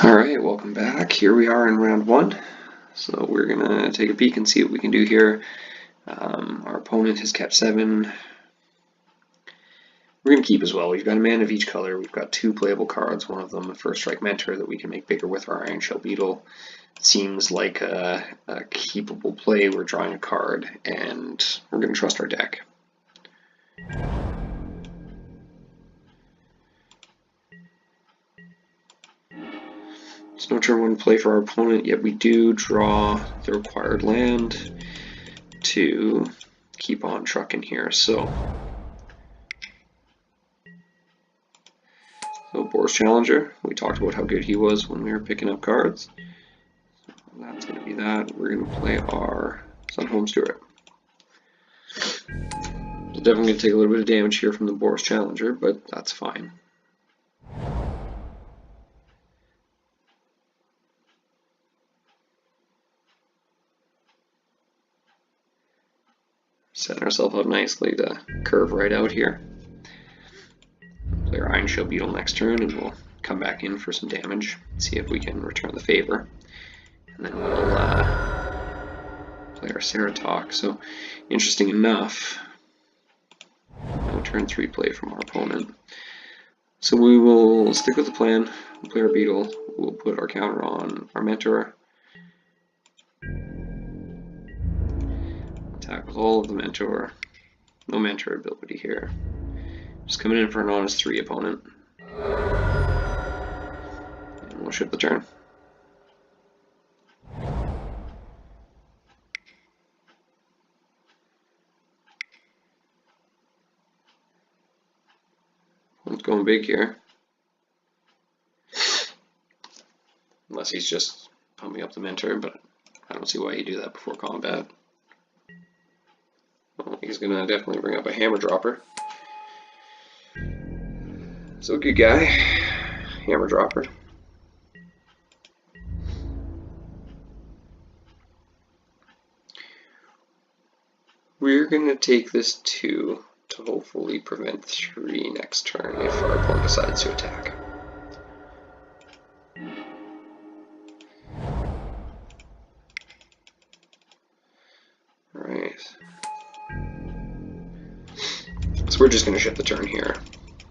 Alright, welcome back. Here we are in round one. So we're gonna take a peek and see what we can do here. Our opponent has kept 7. We're gonna keep as well. We've got a man of each color. We've got 2 playable cards, one of them a First Strike Mentor that we can make bigger with our Iron Shell Beetle. It seems like a keepable play. We're drawing a card, and we're gonna trust our deck. There's no turn 1 play for our opponent, yet we do draw the required land to keep on trucking here. So Boris Challenger, we talked about how good he was when we were picking up cards. So that's going to be that. We're going to play our Sunhome Stewart. We're definitely going to take a little bit of damage here from the Boris Challenger, but that's fine. Setting ourselves up nicely to curve right out here. Play our Iron Shell Beetle next turn, and we'll come back in for some damage, see if we can return the favor. And then we'll play our Ceratok. So, interesting enough, no turn 3 play from our opponent. So we will stick with the plan, we'll play our Beetle, we'll put our counter on our Mentor. Attack with all of the Mentor. No Mentor ability here. Just coming in for an honest 3 opponent. And we'll ship the turn. One's going big here. Unless he's just pumping up the Mentor, but I don't see why you do that before combat. Well, he's gonna definitely bring up a Hammer Dropper. So good guy, Hammer Dropper. We're gonna take this 2 to hopefully prevent 3 next turn if our opponent decides to attack. Alright. So we're just gonna ship the turn here.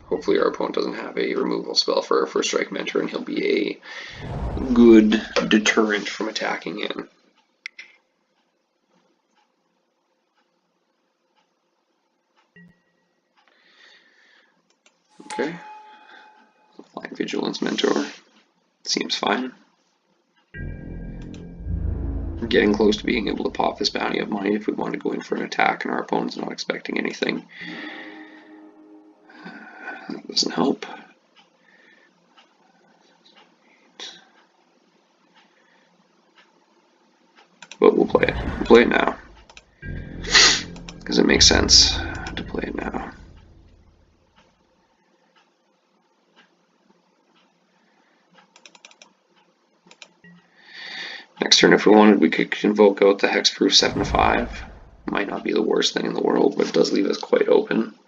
Hopefully our opponent doesn't have a removal spell for our First Strike Mentor, and he'll be a good deterrent from attacking in. Okay. Flying Vigilance Mentor. Seems fine. We're getting close to being able to pop this bounty of money if we want to go in for an attack and our opponent's not expecting anything. That doesn't help. But we'll play it. We'll play it now. Because it makes sense to play it now. Next turn, if we wanted, we could invoke out the Hexproof 7/5. Might not be the worst thing in the world, but it does leave us quite open.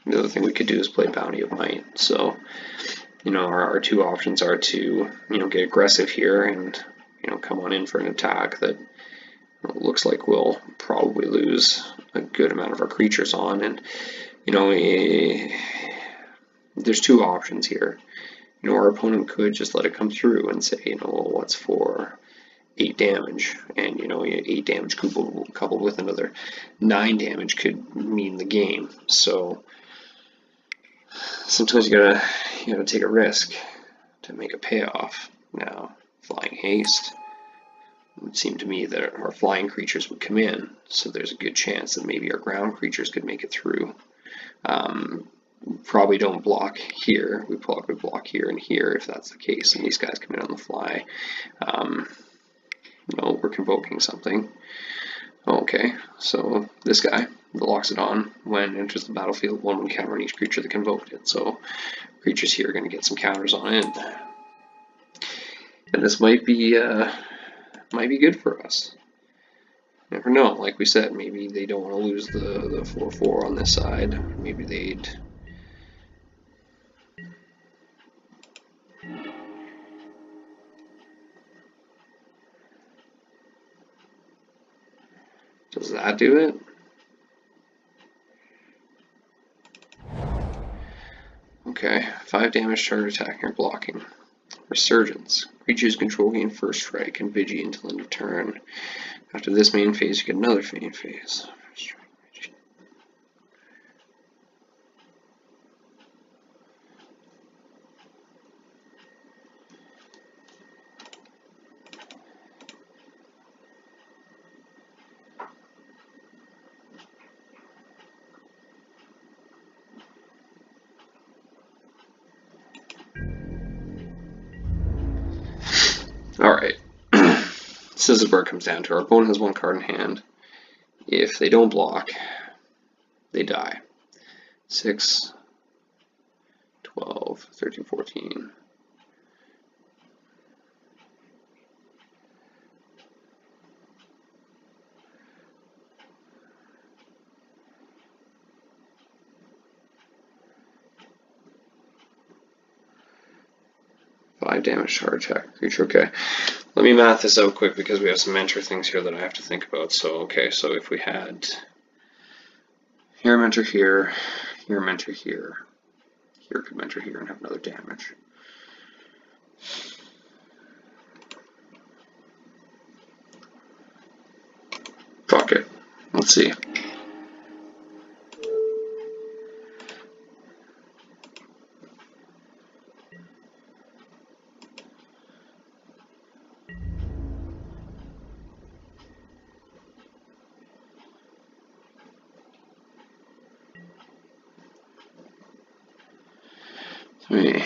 The other thing we could do is play Bounty of Might. So, our 2 options are to, get aggressive here and, come on in for an attack that looks like we'll probably lose a good amount of our creatures on. And, there's 2 options here. Our opponent could just let it come through and say, well, what's for 8 damage? And, 8 damage coupled with another 9 damage could mean the game. So sometimes you gotta take a risk to make a payoff. Now, Flying Haste, it would seem to me that our flying creatures would come in, so there's a good chance that maybe our ground creatures could make it through. Probably don't block here. We probably block here and here if that's the case, and these guys come in on the fly. No, we're convoking something. Okay, so this guy locks it on. When it enters the battlefield, 1/1 counter on each creature that convoked it. So creatures here are going to get some counters on it, and this might be good for us. Never know. Like we said, maybe they don't want to lose the 4/4 on this side. Maybe they'd Does that do it? Okay, 5 damage, target attacking or blocking. Resurgence. Creatures control gain first strike and Vigi until end of turn. After this main phase, you get another main phase. Alright, this is where it comes down to. Our opponent has 1 card in hand. If they don't block, they die. 6, 12, 13, 14. Damage hard attack creature. Okay, let me math this out quick because we have some mentor things here that I have to think about. So okay, so if we had here mentor here, here mentor here, here could mentor here and have another damage. Fuck it. Let's see. Me.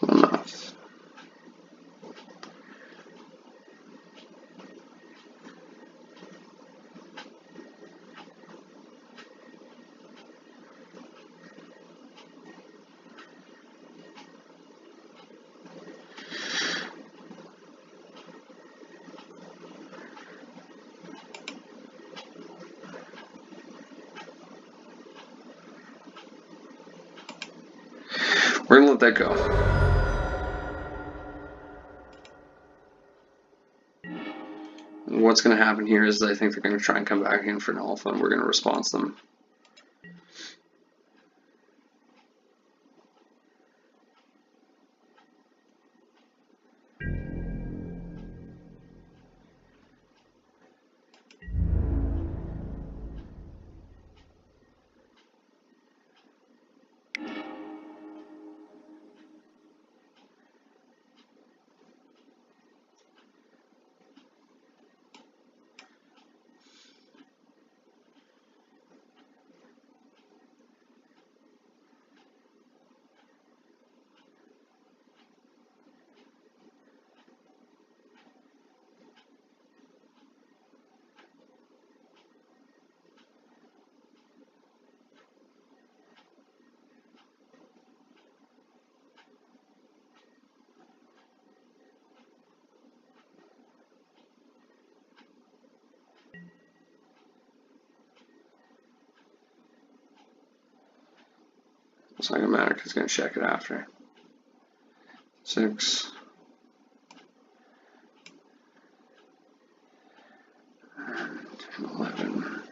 Enough. We're gonna let that go. What's gonna happen here is I think they're gonna try and come back in for an alpha, and we're gonna response them. It's not gonna matter because it's gonna check it after. 6. And 11.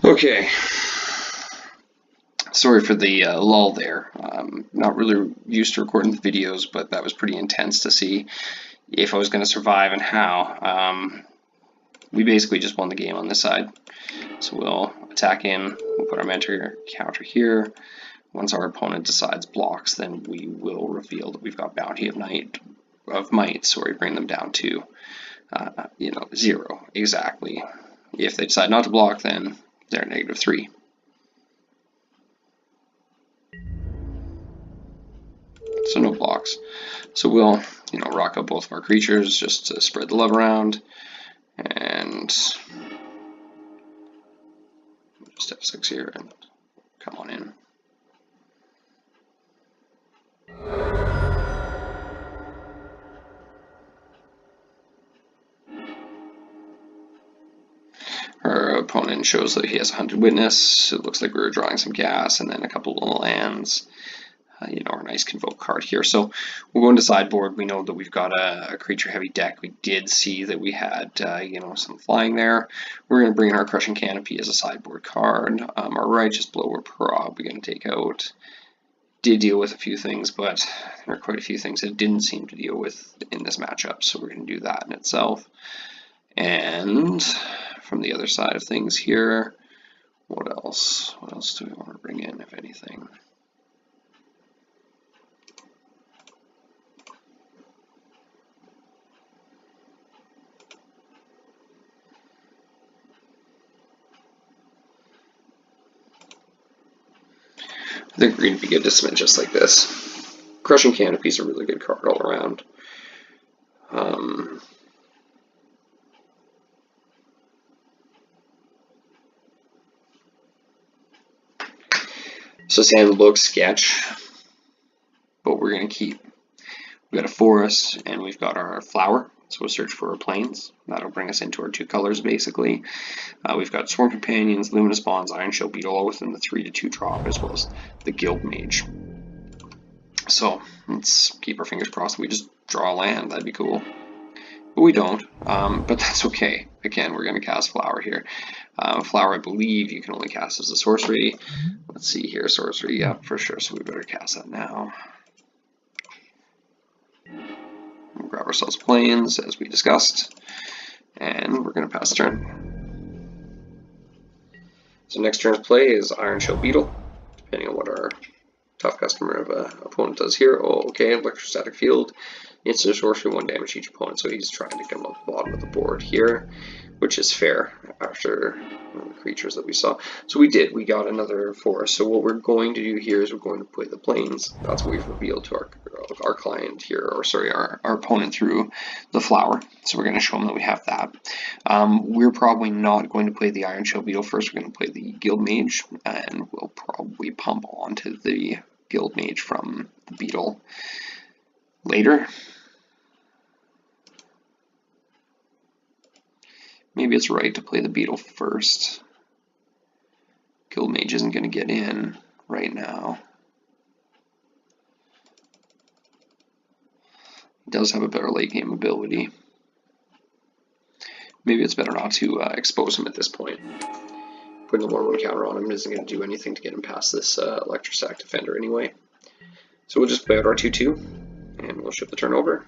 Okay. Sorry for the lull there. Not really used to recording videos, but that was pretty intense to see if I was going to survive and how. We basically just won the game on this side. So we'll attack in, we'll put our mentor counter here, once our opponent decides blocks, then we will reveal that we've got Bounty of Might, so we bring them down to 0 exactly. If they decide not to block, then they're -3. So no blocks. So we'll, rock up both of our creatures just to spread the love around, and just F6 here and come on in. Our opponent shows that he has a Hunted Witness. It looks like we were drawing some gas and then a couple of lands. Our nice Convoke card here. So we'll go into sideboard. We know that we've got a creature-heavy deck. We did see that we had, some flying there. We're going to bring in our Crushing Canopy as a sideboard card. Our Righteous Blow we're probably going to take out. Did deal with a few things, but there are quite a few things it didn't seem to deal with in this matchup, so we're going to do that in itself. And from the other side of things here, what else? What else do we want to bring in, if anything? I think we're going to be good to submit just like this. Crushing Canopy is a really good card all around. So Sand looks sketch, but we're going to keep. We've got a forest and we've got our flower. So we'll search for our plains. That'll bring us into our 2 colors basically. We've got Swarm Companions, Luminous Bonds, Ironshell Beetle, all within the 3/2 drop, as well as the Guild Mage. So let's keep our fingers crossed we just draw a land. That'd be cool. But we don't, but that's okay. Again, we're going to cast Flower here. Flower, I believe, you can only cast as a sorcery. Let's see here, sorcery, yeah, for sure, so we better cast that now. We'll grab ourselves plains, as we discussed, and we're going to pass the turn. So next turn's play is Ironshell Beetle, depending on what our tough customer of opponent does here. Oh, okay, Electrostatic Field. Instant sorcery, 1 damage each opponent, so he's trying to come up the bottom of the board here, which is fair after the creatures that we saw. So we got another forest. So what we're going to do here is we're going to play the plains. That's what we've revealed to our client here, or sorry, our opponent through the flower. So we're going to show them that we have that. We're probably not going to play the Ironshell Beetle first. We're going to play the Guild Mage, and we'll probably pump onto the Guild Mage from the Beetle later. Maybe it's right to play the Beetle first. Guild Mage isn't going to get in right now. He does have a better late game ability. Maybe it's better not to expose him at this point. Putting a 1/1 counter on him isn't going to do anything to get him past this Electrostatic Defender anyway. So we'll just play out our 2/2, and we'll ship the turn over.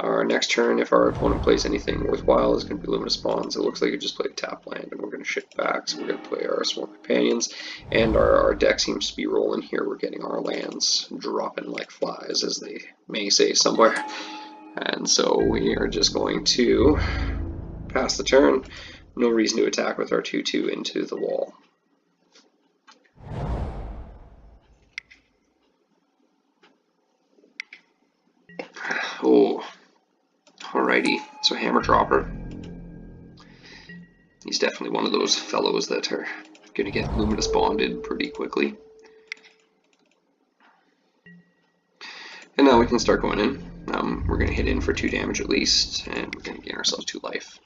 Our next turn, if our opponent plays anything worthwhile, is going to be Luminous Bonds. It looks like he just played tap land, and we're going to shift back. So we're going to play our Swarm Companions, and our deck seems to be rolling here. We're getting our lands dropping like flies, as they may say somewhere. And so we are just going to pass the turn. No reason to attack with our 2/2 into the wall. Oh. Alrighty, so Hammer Dropper. He's definitely one of those fellows that are going to get Luminous Bonded pretty quickly. And now we can start going in. We're going to hit in for 2 damage at least, and we're going to gain ourselves 2 life.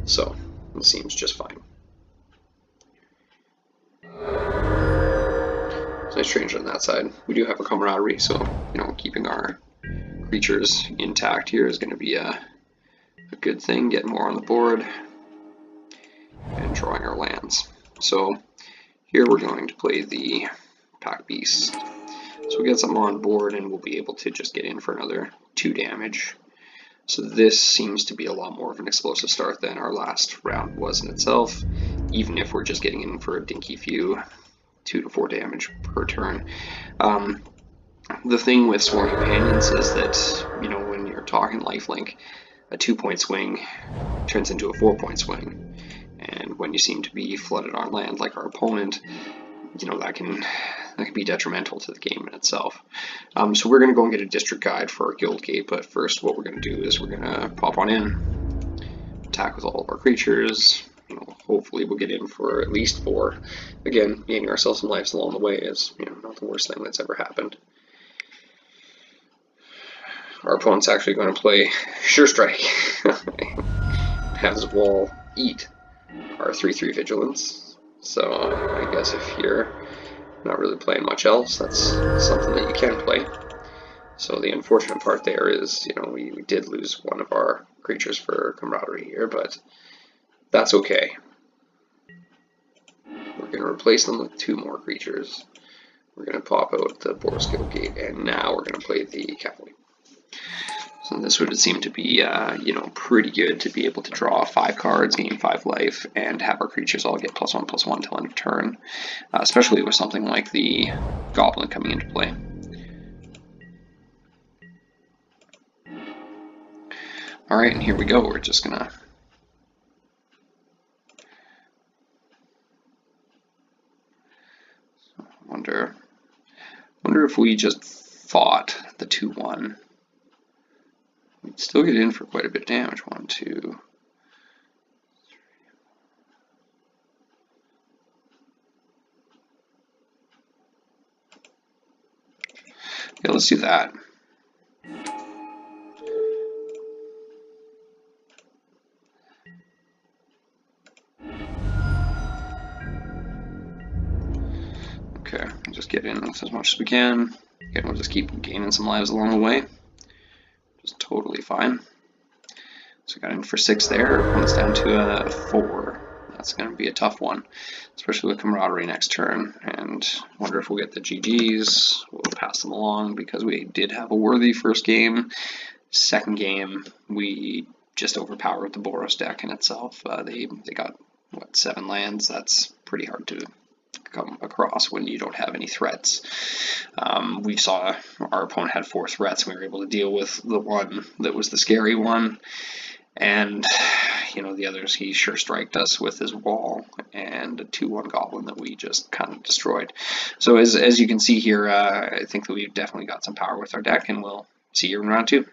So, it seems just fine. It's nice range on that side. We do have a Camaraderie, so, keeping our creatures intact here is going to be a good thing, getting more on the board and drawing our lands. So here we're going to play the Pack Beast. So we get some more on board and we'll be able to just get in for another 2 damage. So this seems to be a lot more of an explosive start than our last round was in itself, even if we're just getting in for a dinky few 2 to 4 damage per turn. The thing with Sworn Companions is that, you know, when you're talking lifelink, a 2-point swing turns into a 4-point swing. And when you seem to be flooded on land like our opponent, you know, that can be detrimental to the game in itself. So we're going to go and get a district guide for our guild gate, but first what we're going to do is we're going to pop on in, attack with all of our creatures. You know, hopefully we'll get in for at least 4. Again, gaining ourselves some lives along the way is, you know, not the worst thing that's ever happened. Our opponent's actually going to play Sure Strike. Have his wall eat our 3/3 Vigilance. So I guess if you're not really playing much else, that's something that you can play. So the unfortunate part there is, you know, we did lose one of our creatures for Camaraderie here, but that's okay. We're going to replace them with 2 more creatures. We're going to pop out the Boros Guild Gate, and now we're going to play the Cavalry. So this would seem to be, you know, pretty good to be able to draw 5 cards, gain 5 life, and have our creatures all get +1/+1 till end of turn, especially with something like the Goblin coming into play. Alright, and here we go. We're just gonna wonder if we just fought the 2/1. We'd still get in for quite a bit of damage. 1, 2, 3. Yeah, let's do that. Okay, we'll just get in as much as we can. Again, we'll just keep gaining some lives along the way. Just totally fine. So we got in for 6 there. Comes down to a 4. That's going to be a tough one, especially with Camaraderie next turn. And wonder if we'll get the GGs. We'll pass them along because we did have a worthy first game. Second game, we just overpowered the Boros deck in itself. They got, what, 7 lands? That's pretty hard to come across when you don't have any threats. We saw our opponent had 4 threats, and we were able to deal with the one that was the scary one. And, you know, the others, he sure striked us with his wall and a 2/1 Goblin that we just kind of destroyed. So as you can see here, I think that we've definitely got some power with our deck, and we'll see you in round 2.